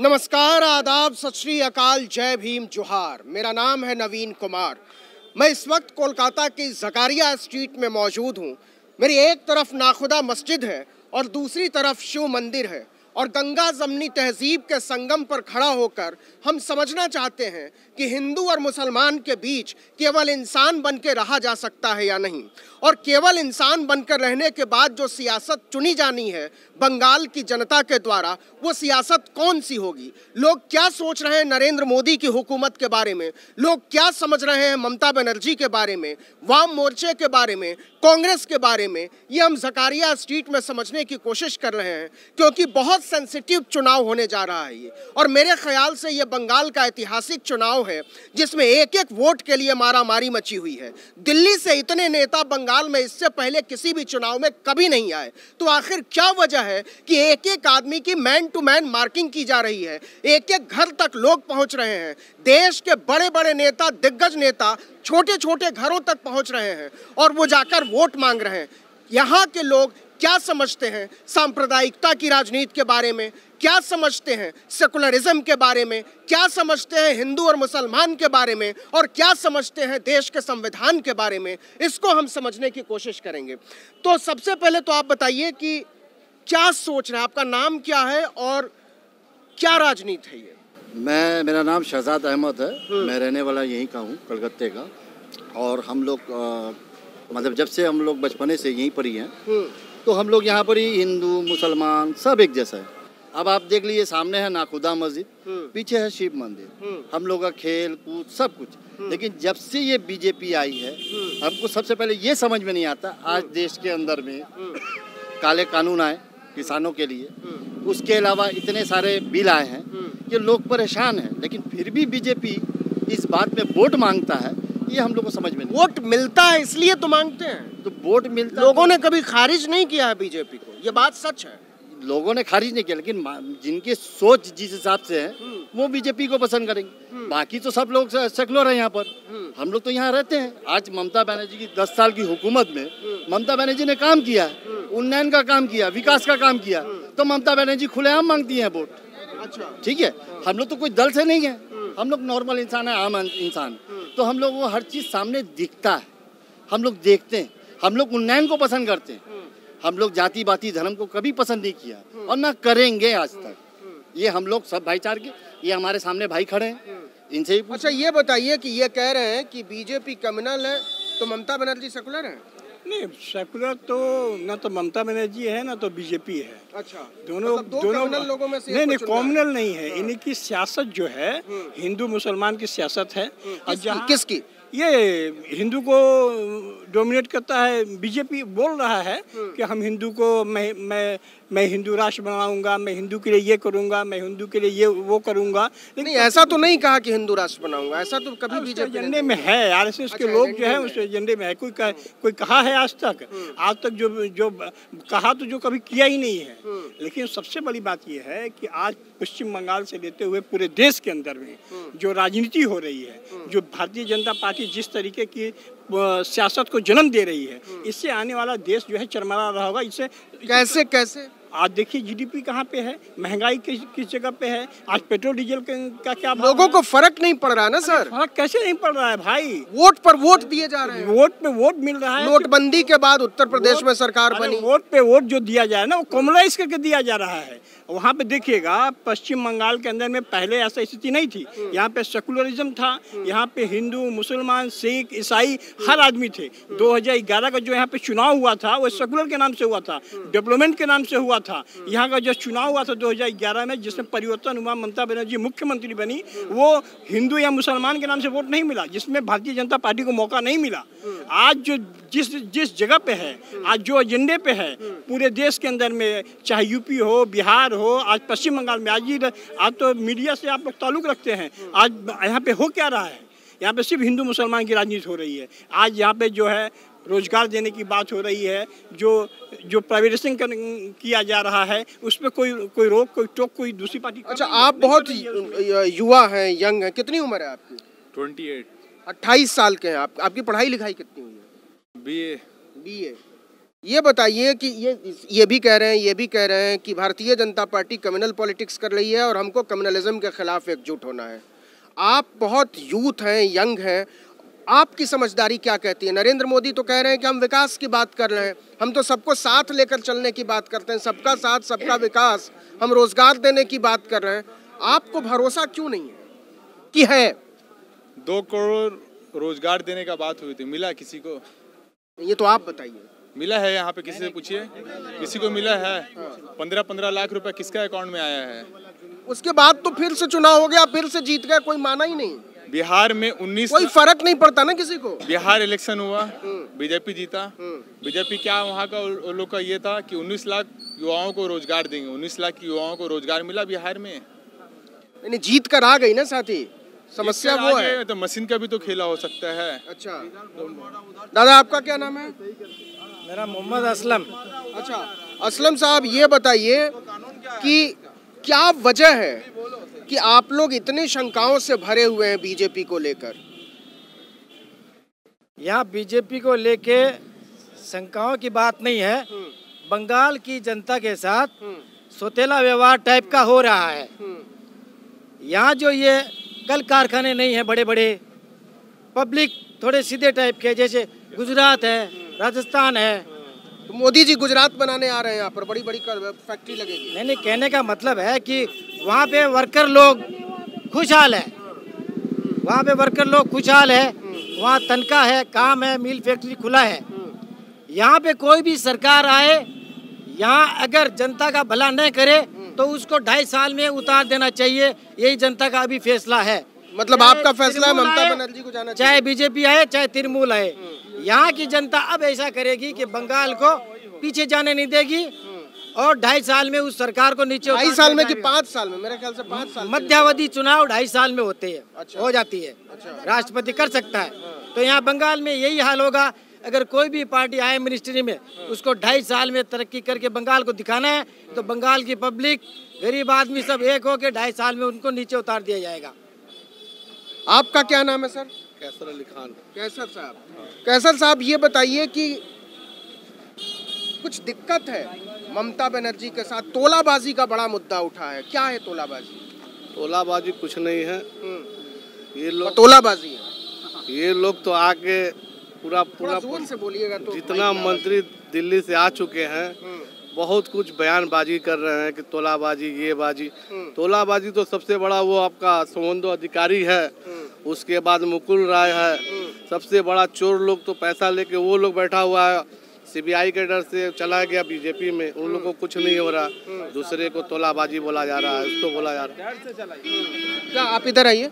नमस्कार, आदाब, सत श्री अकाल, जय भीम, जोहार। मेरा नाम है नवीन कुमार। मैं इस वक्त कोलकाता की ज़कारिया स्ट्रीट में मौजूद हूँ। मेरी एक तरफ नाखुदा मस्जिद है और दूसरी तरफ शिव मंदिर है और गंगा जमनी तहजीब के संगम पर खड़ा होकर हम समझना चाहते हैं कि हिंदू और मुसलमान के बीच केवल इंसान बन के रहा जा सकता है या नहीं, और केवल इंसान बनकर रहने के बाद जो सियासत चुनी जानी है बंगाल की जनता के द्वारा, वो सियासत कौन सी होगी। लोग क्या सोच रहे हैं नरेंद्र मोदी की हुकूमत के बारे में, लोग क्या समझ रहे हैं ममता बनर्जी के बारे में, वाम मोर्चे के बारे में, कांग्रेस के बारे में, ये हम ज़कारिया स्ट्रीट में समझने की कोशिश कर रहे हैं, क्योंकि बहुत सेंसिटिव चुनाव होने जा रहा है ये। और मेरे ख्याल से ये बंगाल का ऐतिहासिक चुनाव है जिसमें एक एक वोट के लिए मारामारी मची हुई है। दिल्ली से इतने नेता बंगाल में इससे पहले किसी भी चुनाव में कभी नहीं आए। तो आखिर क्या वजह है कि एक एक आदमी की मैन टू मैन मार्किंग की जा रही है, एक एक घर तक लोग पहुंच रहे हैं, देश के बड़े बड़े नेता, दिग्गज नेता छोटे छोटे घरों तक पहुंच रहे हैं और वो जाकर वोट मांग रहे हैं। यहाँ के लोग क्या समझते हैं सांप्रदायिकता की राजनीति के बारे में, क्या समझते हैं सेकुलरिज्म के बारे में, क्या समझते हैं हिंदू और मुसलमान के बारे में, और क्या समझते हैं देश के संविधान के बारे में, इसको हम समझने की कोशिश करेंगे। तो सबसे पहले तो आप बताइए कि क्या सोच रहे हैं, आपका नाम क्या है और क्या राजनीति है ये? मेरा नाम शहजाद अहमद है। मैं रहने वाला यहीं का हूँ, कलकत्ते का। और हम लोग मतलब जब से हम लोग बचपने से यहीं पर ही हैं, तो हम लोग यहाँ पर ही हिंदू मुसलमान सब एक जैसा है। अब आप देख लीजिए, सामने है नाखुदा मस्जिद, पीछे है शिव मंदिर, हम लोग का खेल कूद सब कुछ। लेकिन जब से ये बीजेपी आई है, हमको सबसे पहले ये समझ में नहीं आता, आज देश के अंदर में काले कानून आए किसानों के लिए, उसके अलावा इतने सारे बिल आए हैं कि लोग परेशान हैं, लेकिन फिर भी बीजेपी इस बात में वोट मांगता है। ये हम लोग को समझ में नहीं। वोट मिलता है इसलिए तो मांगते हैं। तो वोट मिलता, लोगों ने कभी खारिज नहीं किया है बीजेपी को, ये बात सच है। लोगों ने खारिज नहीं किया, लेकिन जिनकी सोच जिस हिसाब से है वो बीजेपी को पसंद करेंगे। बाकी तो सब लोग सेकुलर है यहाँ पर। हम लोग तो यहाँ रहते हैं। आज ममता बनर्जी की 10 साल की हुकूमत में ममता बनर्जी ने काम किया, उन्नयन का काम किया, विकास का काम किया, तो ममता बनर्जी खुलेआम मांगती है वोट। अच्छा, ठीक है। हम लोग तो कोई दल से नहीं है, हम लोग नॉर्मल इंसान है, आम इंसान। तो हम लोग वो हर चीज़ सामने दिखता है, हम लोग देखते हैं, हम लोग उन्नयन को पसंद करते हैं। हम लोग जाति बाती धर्म को कभी पसंद नहीं किया और ना करेंगे आज तक। ये हम लोग सब भाईचारे के, ये हमारे सामने भाई खड़े हैं, इनसे ही। अच्छा, ये बताइए कि ये कह रहे हैं कि बीजेपी कम्युनल है तो ममता बनर्जी सेकुलर है? नहीं, सेकुलर तो ना तो ममता बनर्जी है ना तो बीजेपी है। अच्छा, दोनों कम्युनल लोगों में से नहीं, कम्युनल नहीं है। इनकी सियासत जो है हिंदू मुसलमान की सियासत है। और किसकी? ये हिंदू को डोमिनेट करता है। बीजेपी बोल रहा है कि हम हिंदू को मैं हिंदू राष्ट्र बनाऊंगा, मैं हिंदू के लिए ये करूंगा, मैं हिंदू के लिए ये वो करूंगा। लेकिन ऐसा तो नहीं कहा कि हिंदू राष्ट्र बनाऊंगा, ऐसा तो कभी बीजेपी एजेंडे में है। आरएसएस के लोग जो है उस एजेंडे में है। कोई कहा है आज तक जो कहा तो जो कभी किया ही नहीं है। लेकिन सबसे बड़ी बात यह है कि आज पश्चिम बंगाल से लेते हुए पूरे देश के अंदर में जो राजनीति हो रही है, जो भारतीय जनता पार्टी जिस तरीके की सियासत को जन्म दे रही है, इससे आने वाला देश जो है चरमरा रहा होगा। इससे कैसे आज देखिए जीडीपी कहाँ पे है, महंगाई किस जगह पे है, आज पेट्रोल डीजल का क्या भाव लोगों को फर्क नहीं पड़ रहा है ना सर? फर्क कैसे नहीं पड़ रहा है भाई? वोट पर वोट दिए जा रहे हैं, वोट पे वोट मिल रहा है। नोटबंदी के बाद उत्तर प्रदेश में सरकार बनी, वोट पे वोट जो दिया जाए ना वो कॉमनलाइज करके दिया जा रहा है। वहाँ पे देखिएगा पश्चिम बंगाल के अंदर में पहले ऐसा स्थिति नहीं थी। यहाँ पे सेकुलरिज्म था, यहाँ पे हिंदू मुसलमान सिख ईसाई हर आदमी थे। 2011 का जो यहाँ पे चुनाव हुआ था वो सेकुलर के नाम से हुआ था, डेवलपमेंट के नाम से हुआ था। यहाँ का जो चुनाव हुआ था 2011 में, जिसमें परिवर्तन हुआ, ममता बनर्जी मुख्यमंत्री बनी, वो हिंदू या मुसलमान के नाम से वोट नहीं मिला, जिसमें भारतीय जनता पार्टी को मौका नहीं मिला। आज जो जिस जगह पे है, आज जो एजेंडे पे है पूरे देश के अंदर में, चाहे यूपी हो, बिहार हो, आज पश्चिम बंगाल में, आज तो मीडिया से आप लोग ताल्लुक रखते हैं, आज यहाँ पे हो क्या रहा है? यहाँ पे सिर्फ हिंदू मुसलमान की राजनीति हो रही है। आज यहाँ पे जो है रोजगार देने की बात हो रही है, जो प्राइवेटाइजेशन किया जा रहा है, उस पर कोई रोक, कोई टोक, कोई दूसरी पार्टी। अच्छा, आप बहुत युवा हैं, यंग हैं, कितनी उम्र है आपकी? 28। 28 साल के हैं आप। आपकी पढ़ाई लिखाई कितनी हुई है? बीए। ये बताइए कि ये भी कह रहे हैं, ये भी कह रहे हैं कि Bharatiya Janata party communal politics कर रही है और हमको कम्युनलिज्म के खिलाफ एकजुट होना है। आप बहुत यूथ हैं, यंग हैं, आपकी समझदारी क्या कहती है? नरेंद्र मोदी तो कह रहे हैं कि हम विकास की बात कर रहे हैं, हम तो सबको साथ लेकर चलने की बात करते हैं, सबका साथ सबका विकास, हम रोजगार देने की बात कर रहे हैं। आपको भरोसा क्यों नहीं है कि है? 2 करोड़ रोजगार देने का बात हुई थी, मिला किसी को? ये तो आप बताइए। मिला है? यहाँ पे किसी से पूछिए, किसी को मिला है? 15-15 लाख रुपए किसका अकाउंट में आया है? उसके बाद तो फिर से चुनाव हो गया, फिर से जीत गए, कोई माना ही नहीं। बिहार में 19 कोई फर्क नहीं पड़ता ना किसी को। बिहार इलेक्शन हुआ, बीजेपी जीता। बीजेपी क्या वहाँ का उन लोग का ये था कि 19 लाख युवाओं को रोजगार देंगे। 19 लाख युवाओं को रोजगार मिला बिहार में। नहीं, जीत कर आ गई ना साथी, समस्या वो है। तो मशीन का भी तो खेला हो सकता है। अच्छा दादा, आपका क्या नाम है? मेरा मोहम्मद असलम। अच्छा असलम साहब, ये बताइए कि क्या वजह है कि आप लोग इतनी शंकाओं से भरे हुए हैं बीजेपी को लेकर? यहाँ बीजेपी को लेके शंकाओं की बात नहीं है, बंगाल की जनता के साथ सौतेला व्यवहार टाइप का हो रहा है। यहाँ जो ये कल कारखाने नहीं है बड़े बड़े, पब्लिक थोड़े सीधे टाइप के, जैसे गुजरात है, राजस्थान है। तो मोदी जी गुजरात बनाने आ रहे हैं, यहाँ पर बड़ी बड़ी फैक्ट्री लगेगी। नहीं, कहने का मतलब है कि वहाँ पे वर्कर लोग खुशहाल है, वहाँ पे वर्कर लोग खुशहाल है, वहाँ तनख्वाह है, काम है, मिल फैक्ट्री खुला है। यहाँ पे कोई भी सरकार आए, यहाँ अगर जनता का भला न करे तो उसको 2.5 साल में उतार देना चाहिए। यही जनता का अभी फैसला है। मतलब आपका फैसला है ममता बनर्जी को जाना चाहिए? चाहे बीजेपी आए चाहे तृणमूल आए, यहाँ की जनता अब ऐसा करेगी कि बंगाल को पीछे जाने नहीं देगी और 2.5 साल में उस सरकार को नीचे 2.5 साल में कि 5 साल में? मेरे ख्याल से 5 साल। मध्यावधि चुनाव 2.5 साल में होते हैं। अच्छा। हो जाती है। अच्छा। राष्ट्रपति कर सकता है। तो यहाँ बंगाल में यही हाल होगा। अगर कोई भी पार्टी आए मिनिस्ट्री में, उसको 2.5 साल में तरक्की करके बंगाल को दिखाना है, तो बंगाल की पब्लिक, गरीब आदमी सब एक होकर 2.5 साल में उनको नीचे उतार दिया जाएगा। आपका क्या नाम है सर? कैसर अली खान। कैसर साहब, कैसर साहब ये बताइए कि कुछ दिक्कत है ममता बनर्जी के साथ? तोलाबाजी का बड़ा मुद्दा उठा है, क्या है तोलाबाजी? तोलाबाजी कुछ नहीं है, ये लोग तोलाबाजी है। ये लोग तो आके पूरा जोर से बोलिएगा तो। जितना मंत्री दिल्ली से आ चुके हैं, बहुत कुछ बयानबाजी कर रहे हैं कि तोलाबाजी, ये बाजी। तोलाबाजी तो सबसे बड़ा वो आपका सुमंदो अधिकारी है, उसके बाद मुकुल राय है। सबसे बड़ा चोर लोग तो पैसा लेके वो लोग बैठा हुआ है, सीबीआई के डर से चला गया बीजेपी में। उन लोगों को कुछ नहीं हो रहा, दूसरे को तोलाबाजी बोला जा रहा है, उसको बोला जा रहा है। क्या आप इधर आइए,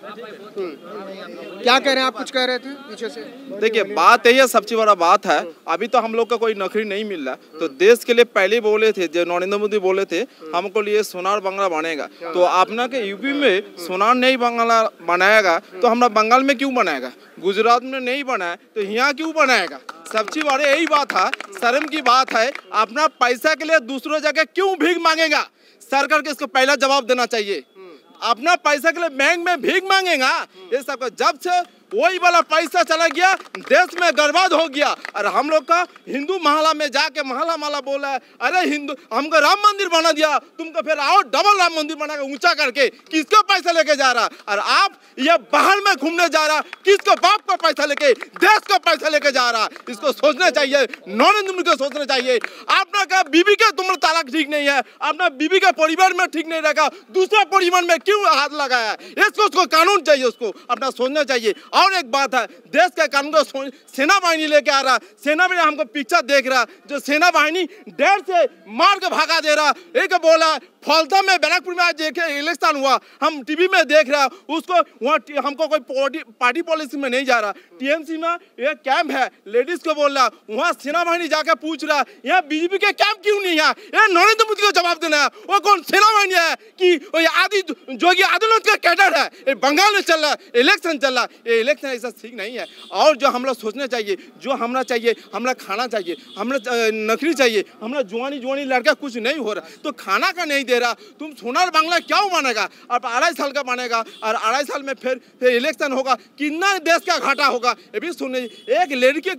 क्या कह रहे हैं आप? कुछ कह रहे थे पीछे से। देखिए बात यही है, सबसे बड़ा बात है, अभी तो हम लोग का कोई नौकरी नहीं मिल रहा। तो देश के लिए पहले बोले थे, जो नरेंद्र मोदी बोले थे, हमको लिए सोनार बंगला बनेगा। तो अपना के यूपी में सोनार नहीं बंगला बनाएगा तो हमारा बंगाल में क्यों बनाएगा? गुजरात में नहीं बनाया तो यहाँ क्यों बनाएगा? सबसे बड़ी यही बात है, शर्म की बात है। अपना पैसा के लिए दूसरों जगह क्यों भीख मांगेगा? सरकार को इसको पहला जवाब देना चाहिए। अपना पैसा के लिए बैंक में भीख मांगेगा? ये सब जब से वही वाला पैसा चला गया, देश में बर्बाद हो गया। और हम लोग का हिंदू महला में जाके महला बोला है, अरे हिंदू हमको राम मंदिर बना दिया, तुमको फिर आओ डबल राम मंदिर बना के ऊंचा करके। किसको पैसा लेके जा रहा? और आप ये बाहर में घूमने जा रहा, किसको बाप को पैसा लेके, देश को पैसा लेके जा रहा? इसको सोचना चाहिए, नरेंद्र मोदी को सोचना चाहिए। आपने कहा बीबी के तुम तालाक ठीक नहीं है, अपना बीबी के परिवार में ठीक नहीं रखा, दूसरा परिवार में क्यों हाथ लगाया? इसको कानून चाहिए, उसको अपना सोचना चाहिए। और एक बात है, देश का कानून को सेना बाहिनी लेके आ रहा, सेना बाहिनी हमको पिक्चर देख रहा, जो सेना बाहिनी डेढ़ से मार के भागा दे रहा। एक बोला फौलता में बैरकपुर में आज देखे इलेक्शन हुआ, हम टीवी में देख रहा, उसको वहाँ हमको कोई पार्टी पॉलिसी में नहीं जा रहा। टीएमसी में एक कैंप है, लेडीज को बोल रहा, वहाँ सेना बाहिनी जाकर पूछ रहा, यहाँ बीजेपी के कैंप क्यों नहीं नहीं है, ये नरेंद्र मोदी को जवाब देना है। वो कौन सेना बाहिनी है कि वो आदि जोगी आदित्यनाथ का कैडर है? ये बंगाल में चल रहा है, इलेक्शन चल रहा है, ये इलेक्शन ऐसा ठीक नहीं है। और जो हम लोग सोचना चाहिए, जो हमरा चाहिए, हमरा खाना चाहिए, हमरा नौकरी चाहिए, हमरा जुआनी लड़का कुछ नहीं हो रहा तो खाना का नहीं दे रहा, तुम सोनार बांग्ला क्या बनेगा? अब 2.5 साल का बनेगा और 2.5 साल में फिर इलेक्शन होगा, कितना देश का घाटा होगा ये भी सुनिए। एक लड़की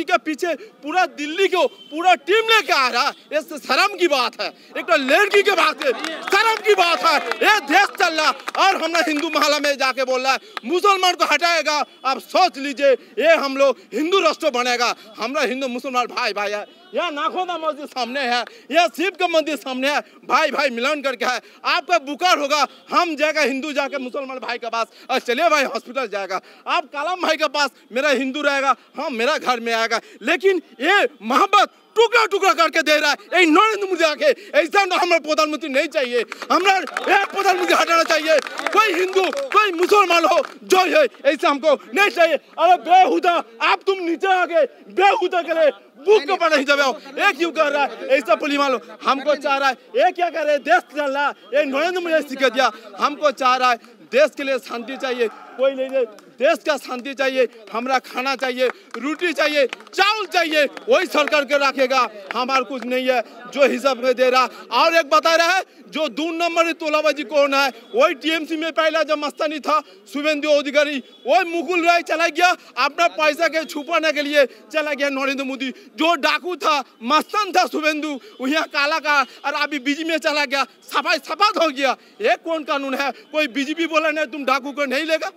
के पीछे पूरा दिल्ली को पूरा टीम लेके आ रहा, ये शर्म की बात है। एक तो लड़की के बात है, शर्म की बात है। ये देश चल रहा और हमने हिंदू मोहल्ला में जाके बोल रहा है मुसलमान को हटाएगा। आप सोच लीजिए, ये हम लोग हिंदू राष्ट्र बनेगा। हमारा हिंदू मुसलमान भाई भाई है, यह नाखोदा मस्जिद सामने है, यह शिव का मंदिर सामने है, भाई भाई मिलन करके है। आपका बुखार होगा, हम जाएगा हिंदू जाके मुसलमान भाई के पास, और चलिए भाई हॉस्पिटल जाएगा। आप कालम भाई के पास, मेरा हिंदू रहेगा, हाँ मेरा घर में आएगा। लेकिन ये मोहब्बत टुकड़ा टुकड़ा करके दे रहा है नरेंद्र मोदी आके। ऐसा हमारा प्रधानमंत्री नहीं चाहिए, हमारा प्रधानमंत्री हटाना चाहिए। कोई हिंदू कोई मुसलमान हो जो है, ऐसा हमको नहीं चाहिए। अरे बेहुदा आप तुम नीचे आके बेहुदा के लिए बुक के ऊपर नहीं जाओ, ये क्यों कर रहा है? ऐसा पुलिस वालों हमको चाह रहा है, ये क्या कर रहे हैं? देश चल रहा है, ये नरेंद्र मोदी ने सिखा दिया। हमको चाह रहा है देश के लिए शांति चाहिए, कोई नहीं, देश का शांति चाहिए, हमरा खाना चाहिए, रोटी चाहिए, चावल चाहिए, वही सरकार के रखेगा। हमारा कुछ नहीं है जो हिसाब में दे रहा। और एक बता रहा है जो 2 नंबर तोलाबाजी कौन है, वही टीएमसी में पहला जब मस्तानी था शुभेंदु अधिकारी, वही मुकुल राय चला गया अपना पैसा के छुपाने के लिए चला गया नरेंद्र मोदी। जो डाकू था मस्तान था शुभेंदु, वही काला का और अभी बीजेपी में चला गया, सफाई हो गया। ये कौन कानून है? कोई बीजेपी बोला नहीं तुम डाकू को नहीं लेगा,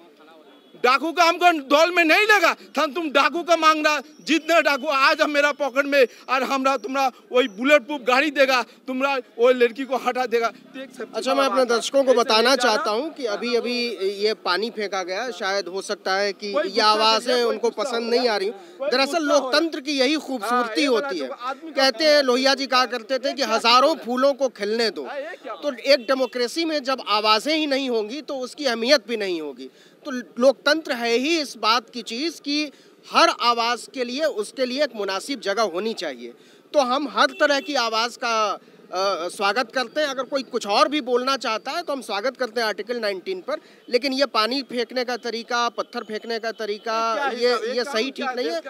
डाकू का हमको दौल में नहीं लगा था, तुम डाकू का मांग रहा। जितना डाकू आज हम मेरा पॉकेट में और हमरा तुम्हारा वही बुलेट प्रूफ गाड़ी देगा, तुम्हारा वो लड़की को हटा देगा। अच्छा, मैं अपने दर्शकों को बताना चाहता हूं कि अभी अभी ये पानी फेंका गया, शायद हो सकता है कि ये आवाज़ें उनको पसंद नहीं आ रही। दरअसल लोकतंत्र की यही खूबसूरती होती है। कहते हैं, लोहिया जी कहा करते थे कि हजारों फूलों को खिलने दो। तो एक डेमोक्रेसी में जब आवाज़ें ही नहीं होंगी तो उसकी अहमियत भी नहीं होगी। तो लोकतंत्र है ही इस बात की चीज़ कि हर आवाज़ के लिए उसके लिए एक मुनासिब जगह होनी चाहिए। तो हम हर तरह की आवाज़ का स्वागत करते हैं। अगर कोई कुछ और भी बोलना चाहता है तो हम स्वागत करते हैं आर्टिकल 19 पर, लेकिन ये पानी फेंकने का तरीका, पत्थर फेंकने का तरीका, ये सही ठीक नहीं है।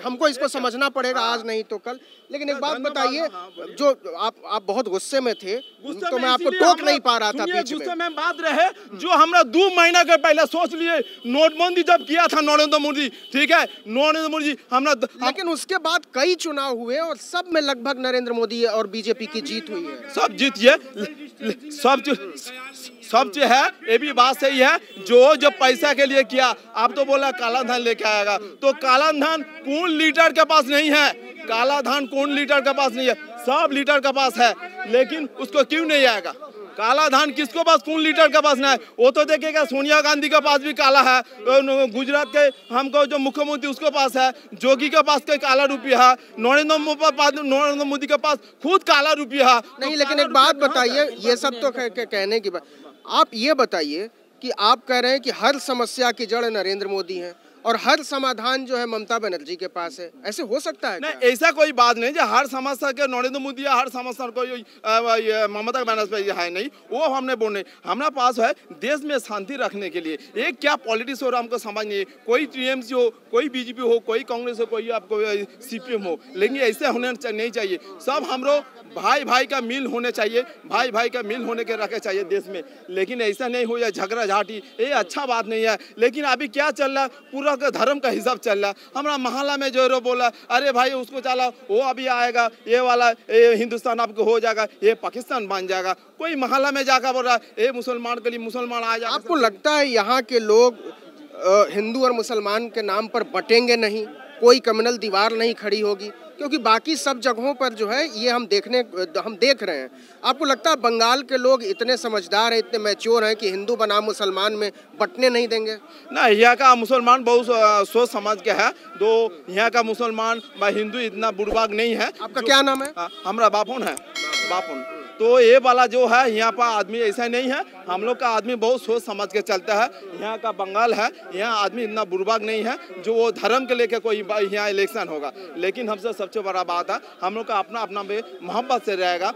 हमको इसको समझना पड़ेगा, आज नहीं तो कल। लेकिन एक बात बताइए, जो आप बहुत गुस्से में थे तो मैं आपको टोक नहीं पा रहा था बीच में बात रहे। जो हमरा 2 महीना के पहले सोच लिए नोटबंदी जब किया था नरेंद्र मोदी, ठीक है, नरेंद्र मोदी हमरा, लेकिन उसके बाद कई चुनाव हुए और सब में लगभग नरेंद्र मोदी और बीजेपी की जीत हुई है। सब जीतिए, सब जो है ये भी बात सही है। जो पैसा के लिए किया, आप तो बोला काला धन लेके आएगा, तो काला धन कौन लीडर के पास नहीं है? काला धन कौन लीडर के पास नहीं है? सब लीडर के पास है, लेकिन उसको क्यों नहीं आएगा? काला धन किसको पास, कौन लीडर के पास नहीं है? वो तो देखेगा सोनिया गांधी के पास भी काला है, गुजरात के हमको जो मुख्यमंत्री उसके पास है, जोगी के पास कोई काला रुपया है, नरेंद्र मोदी के पास खुद काला रुपया है। नहीं, लेकिन एक बात बताइए, ये सब तो कहने की बात, आप ये बताइए कि आप कह रहे हैं कि हर समस्या की जड़ नरेंद्र मोदी है और हर समाधान जो है ममता बनर्जी के पास है, ऐसे हो सकता है? नहीं, ऐसा कोई बात नहीं जो हर समस्या के नरेंद्र मोदी या हर समस्या को ममता बनर्जी है, नहीं, वो हमने बोलने। हमारे पास है देश में शांति रखने के लिए एक क्या पॉलिटिक्स हो रहा हमको समझ नहीं है। कोई टीएमसी हो, कोई बीजेपी हो, कोई कांग्रेस हो, कोई आपको सीपीएम हो, लेकिन ऐसे होने नहीं चाहिए। सब हमरो भाई भाई का मिल होने चाहिए, भाई भाई का मिल होने के रखे चाहिए देश में। लेकिन ऐसा नहीं हो जाए झगड़ा झाटी, ये अच्छा बात नहीं है। लेकिन अभी क्या चल रहा है, पूरा का धर्म का हिसाब चल रहा है। हमारा मोहल्ला में जो बोला, अरे भाई उसको चला, वो अभी आएगा, ये वाला ये हिंदुस्तान आपको हो जाएगा, ये पाकिस्तान बन जाएगा। कोई मोहल्ला में जाकर बोल रहा है ये मुसलमान के लिए मुसलमान आ जाएगा। आपको लगता है यहाँ के लोग हिंदू और मुसलमान के नाम पर बटेंगे नहीं, कोई कम्युनल दीवार नहीं खड़ी होगी? क्योंकि बाकी सब जगहों पर जो है ये हम देख रहे हैं। आपको लगता है बंगाल के लोग इतने समझदार हैं, इतने मैच्योर हैं कि हिंदू बनाम मुसलमान में बटने नहीं देंगे? ना, यहाँ का मुसलमान बहुत सोच समझ के है। दो यहाँ का मुसलमान व हिंदू इतना बुड़बाग नहीं है। आपका क्या नाम है? हमारा बापुन है, बापुन। तो ये वाला जो है यहाँ पर आदमी ऐसा नहीं है। हम लोग का आदमी बहुत सोच समझ के चलता है। यहाँ का बंगाल है, यहाँ आदमी इतना बुर्बाक नहीं है जो वो धर्म के लेके कोई यहाँ इलेक्शन होगा। लेकिन हमसे सबसे बड़ा बात है, हम लोग का अपना अपना मोहब्बत से रहेगा।